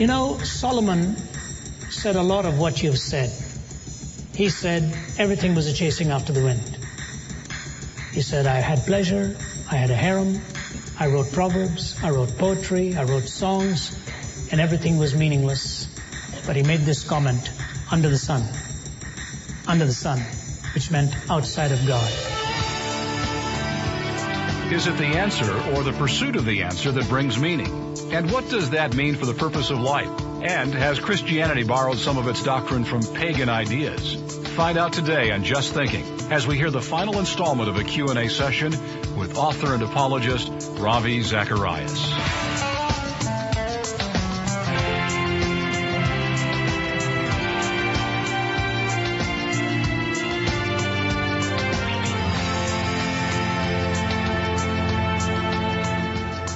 You know, Solomon said a lot of what you've said. He said everything was a chasing after the wind. He said, I had pleasure, I had a harem, I wrote proverbs, I wrote poetry, I wrote songs, and everything was meaningless. But he made this comment, under the sun, which meant outside of God. Is it the answer or the pursuit of the answer that brings meaning? And what does that mean for the purpose of life? And has Christianity borrowed some of its doctrine from pagan ideas? Find out today on Just Thinking as we hear the final installment of a Q&A session with author and apologist Ravi Zacharias.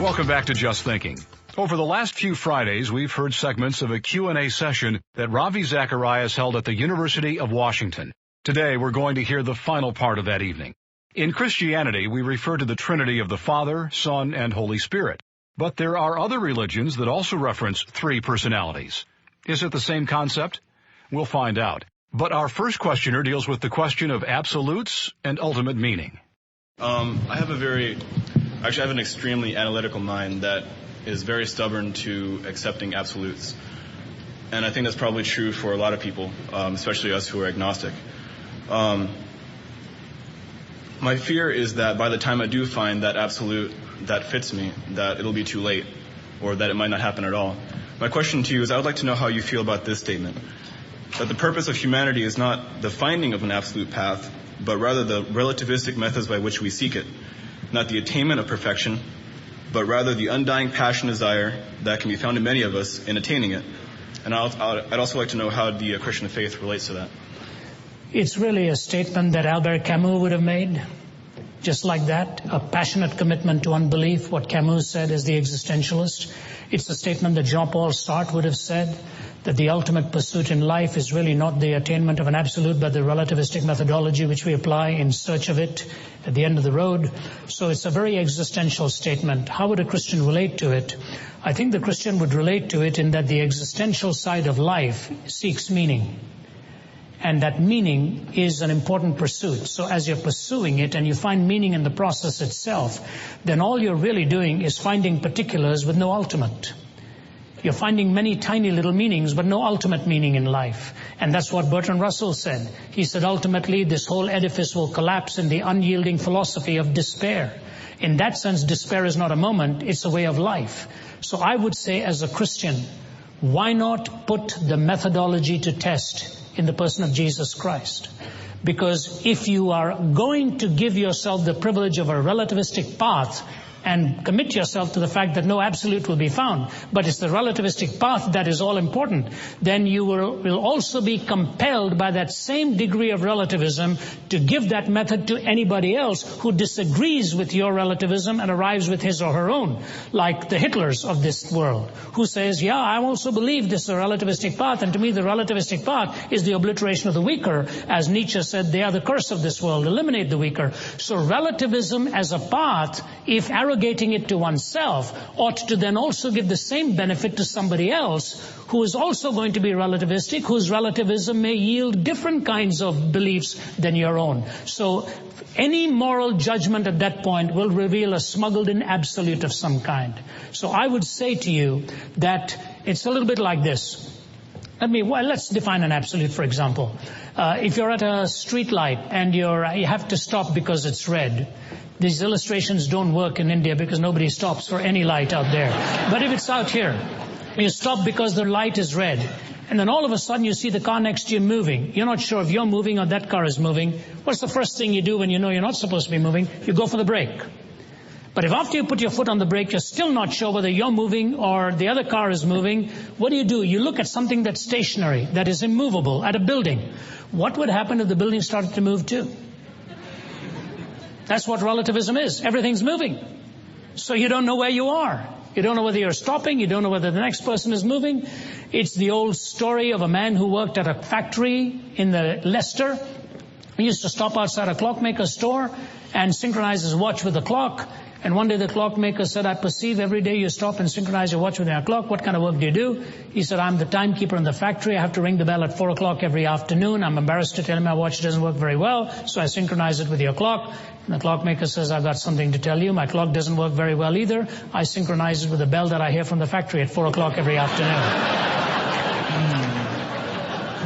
Welcome back to Just Thinking. Over the last few Fridays, we've heard segments of a Q&A session that Ravi Zacharias held at the University of Washington. Today, we're going to hear the final part of that evening. In Christianity, we refer to the Trinity of the Father, Son, and Holy Spirit. But there are other religions that also reference three personalities. Is it the same concept? We'll find out. But our first questioner deals with the question of absolutes and ultimate meaning. I have an extremely analytical mind that is very stubborn to accepting absolutes. And I think that's probably true for a lot of people, especially us who are agnostic. My fear is that by the time I do find that absolute that fits me, that it'll be too late, or that it might not happen at all. My question to you is, I would like to know how you feel about this statement, that the purpose of humanity is not the finding of an absolute path, but rather the relativistic methods by which we seek it, not the attainment of perfection, but rather the undying passion desire that can be found in many of us in attaining it. And I'd also like to know how the Christian faith relates to that. It's really a statement that Albert Camus would have made, just like that, a passionate commitment to unbelief, what Camus said as the existentialist. It's a statement that Jean-Paul Sartre would have said, that the ultimate pursuit in life is really not the attainment of an absolute, but the relativistic methodology which we apply in search of it at the end of the road. So it's a very existential statement. How would a Christian relate to it? I think the Christian would relate to it in that the existential side of life seeks meaning. And that meaning is an important pursuit. So as you're pursuing it and you find meaning in the process itself, then all you're really doing is finding particulars with no ultimate. You're finding many tiny little meanings, but no ultimate meaning in life. And that's what Bertrand Russell said. He said, ultimately, this whole edifice will collapse in the unyielding philosophy of despair. In that sense, despair is not a moment, it's a way of life. So I would say, as a Christian, why not put the methodology to test in the person of Jesus Christ? Because if you are going to give yourself the privilege of a relativistic path, and commit yourself to the fact that no absolute will be found, but it's the relativistic path that is all important, then you will also be compelled by that same degree of relativism to give that method to anybody else who disagrees with your relativism and arrives with his or her own, like the Hitlers of this world, who says, yeah, I also believe this is a relativistic path, and to me the relativistic path is the obliteration of the weaker. As Nietzsche said, they are the curse of this world, eliminate the weaker. So relativism as a path, if arrogating it to oneself, ought to then also give the same benefit to somebody else who is also going to be relativistic, whose relativism may yield different kinds of beliefs than your own. So any moral judgment at that point will reveal a smuggled-in absolute of some kind. So I would say to you that it's a little bit like this. Let's define an absolute, for example. If you're at a street light and you have to stop because it's red, these illustrations don't work in India because nobody stops for any light out there. But if it's out here, you stop because the light is red, and then all of a sudden you see the car next to you moving. You're not sure if you're moving or that car is moving. What's the first thing you do when you know you're not supposed to be moving? You go for the brake. But if after you put your foot on the brake, you're still not sure whether you're moving or the other car is moving, what do? You look at something that's stationary, that is immovable, at a building. What would happen if the building started to move too? That's what relativism is. Everything's moving. So you don't know where you are. You don't know whether you're stopping. You don't know whether the next person is moving. It's the old story of a man who worked at a factory in the Leicester. He used to stop outside a clockmaker's store and synchronize his watch with the clock. And one day the clockmaker said, I perceive every day you stop and synchronize your watch with your clock. What kind of work do you do? He said, I'm the timekeeper in the factory. I have to ring the bell at 4 o'clock every afternoon. I'm embarrassed to tell him my watch doesn't work very well, so I synchronize it with your clock. And the clockmaker says, I've got something to tell you. My clock doesn't work very well either. I synchronize it with the bell that I hear from the factory at 4 o'clock every afternoon.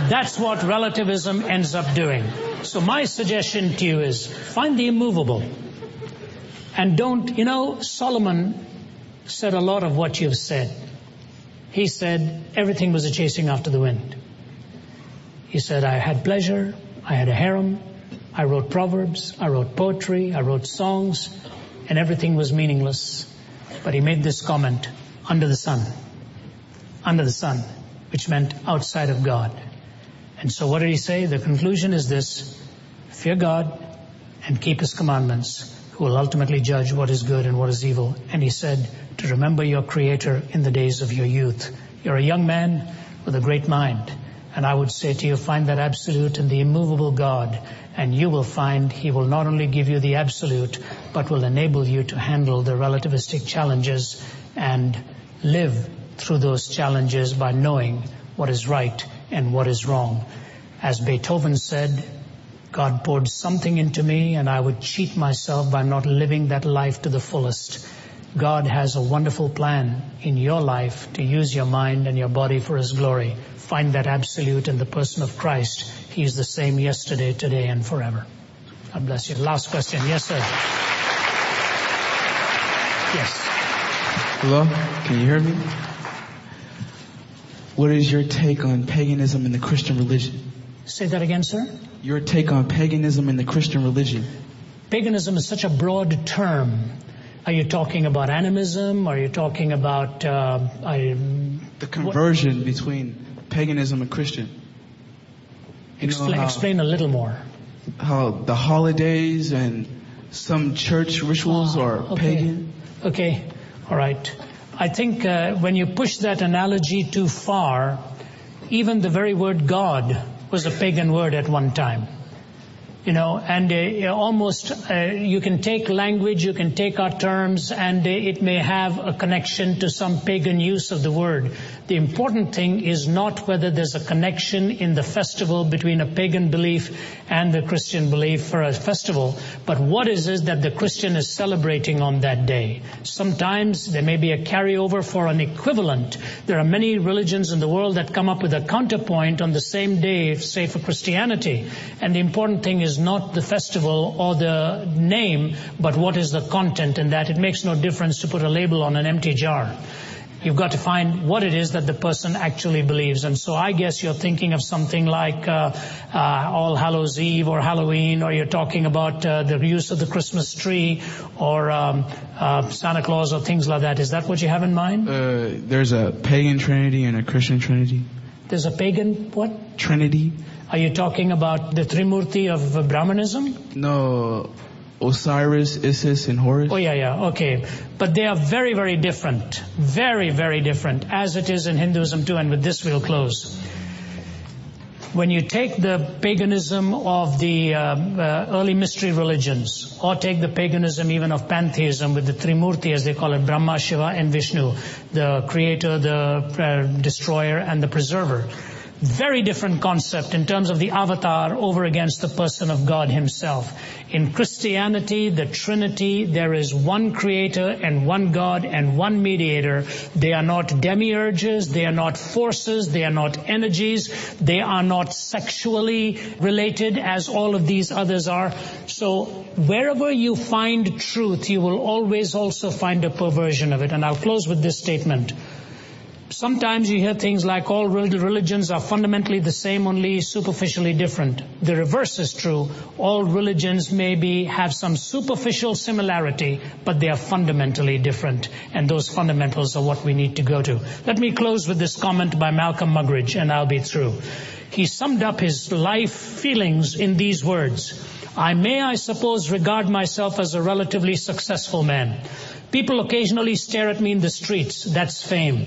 That's what relativism ends up doing. So my suggestion to you is find the immovable. And don't, Solomon said a lot of what you've said. He said everything was a chasing after the wind. He said, I had pleasure, I had a harem, I wrote proverbs, I wrote poetry, I wrote songs, and everything was meaningless. But he made this comment, under the sun, which meant outside of God. And so what did he say? The conclusion is this: fear God and keep His commandments, who will ultimately judge what is good and what is evil. And he said to remember your Creator in the days of your youth. You're a young man with a great mind. And I would say to you, find that absolute and the immovable God, and you will find He will not only give you the absolute, but will enable you to handle the relativistic challenges and live through those challenges by knowing what is right and what is wrong. As Beethoven said, God poured something into me and I would cheat myself by not living that life to the fullest. God has a wonderful plan in your life to use your mind and your body for His glory. Find that absolute in the person of Christ. He is the same yesterday, today, and forever. God bless you. Last question. Yes, sir. Yes. Hello? Can you hear me? What is your take on paganism in the Christian religion? Say that again, sir. Your take on paganism in the Christian religion. Paganism is such a broad term. Are you talking about animism? Are you talking about... the conversion between paganism and Christian. Explain a little more. How the holidays and some church rituals are pagan. Okay, all right. I think when you push that analogy too far, even the very word God was a pagan word at one time. And you can take language, you can take our terms, and it may have a connection to some pagan use of the word. The important thing is not whether there's a connection in the festival between a pagan belief and the Christian belief for a festival, but what is that the Christian is celebrating on that day. Sometimes there may be a carryover for an equivalent. There are many religions in the world that come up with a counterpoint on the same day, say for Christianity. And the important thing is not the festival or the name, but what is the content in that. It makes no difference to put a label on an empty jar. You've got to find what it is that the person actually believes. And so I guess you're thinking of something like All Hallows Eve or Halloween, or you're talking about the use of the Christmas tree or Santa Claus or things like that. Is that what you have in mind? There's a pagan trinity and a Christian trinity. There's a pagan what? Trinity. Are you talking about the Trimurti of Brahmanism? No, Osiris, Isis, and Horus. Oh, yeah, okay. But they are very, very different. Very, very different, as it is in Hinduism too, and with this we'll close. When you take the paganism of the early mystery religions, or take the paganism even of pantheism with the Trimurti, as they call it, Brahma, Shiva, and Vishnu, the creator, the destroyer, and the preserver. Very different concept in terms of the avatar over against the person of God Himself. In Christianity, the Trinity, there is one creator and one God and one mediator. They are not demiurges, they are not forces, they are not energies, they are not sexually related as all of these others are. So wherever you find truth, you will always also find a perversion of it. And I'll close with this statement. Sometimes you hear things like all religions are fundamentally the same, only superficially different. The reverse is true. All religions maybe have some superficial similarity, but they are fundamentally different. And those fundamentals are what we need to go to. Let me close with this comment by Malcolm Muggeridge, and I'll be through. He summed up his life feelings in these words. I may, I suppose, regard myself as a relatively successful man. People occasionally stare at me in the streets. That's fame.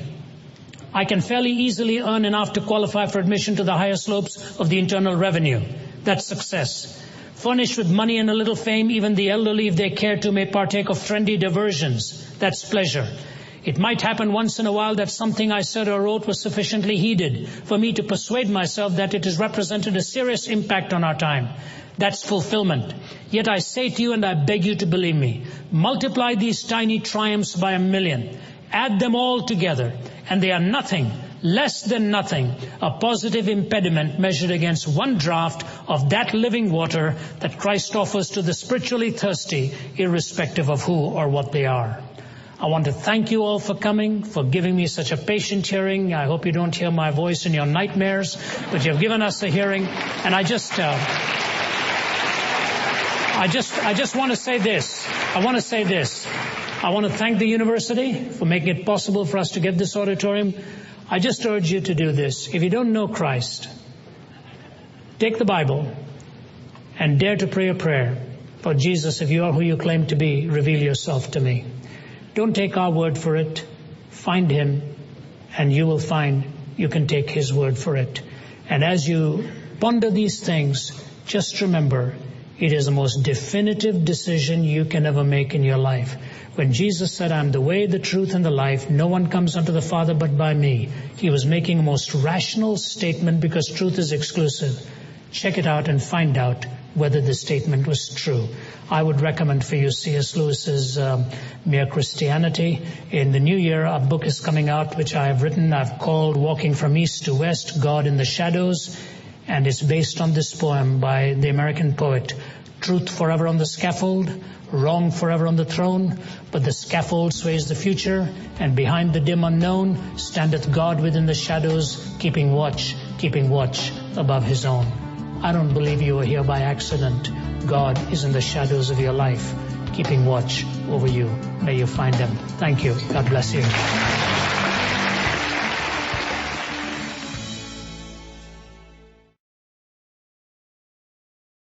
I can fairly easily earn enough to qualify for admission to the higher slopes of the Internal Revenue. That's success. Furnished with money and a little fame, even the elderly, if they care to, may partake of trendy diversions. That's pleasure. It might happen once in a while that something I said or wrote was sufficiently heeded for me to persuade myself that it has represented a serious impact on our time. That's fulfillment. Yet I say to you, and I beg you to believe me, multiply these tiny triumphs by 1,000,000. Add them all together, and they are nothing, less than nothing, a positive impediment measured against one draught of that living water that Christ offers to the spiritually thirsty, irrespective of who or what they are. I want to thank you all for coming, for giving me such a patient hearing. I hope you don't hear my voice in your nightmares, but you've given us a hearing. And I just want to say this. I want to thank the university for making it possible for us to get this auditorium. I just urge you to do this. If you don't know Christ, take the Bible and dare to pray a prayer. For Jesus, if you are who you claim to be, reveal yourself to me. Don't take our word for it. Find him, and you will find you can take his word for it. And as you ponder these things, just remember, it is the most definitive decision you can ever make in your life. When Jesus said, I'm the way, the truth, and the life, no one comes unto the Father but by me, he was making a most rational statement because truth is exclusive. Check it out and find out whether the statement was true. I would recommend for you C.S. Lewis's Mere Christianity. In the new year, a book is coming out which I have written. I've called Walking from East to West, God in the Shadows. And it's based on this poem by the American poet. Truth forever on the scaffold, wrong forever on the throne, but the scaffold sways the future, and behind the dim unknown standeth God within the shadows, keeping watch above his own. I don't believe you are here by accident. God is in the shadows of your life, keeping watch over you. May you find him. Thank you. God bless you.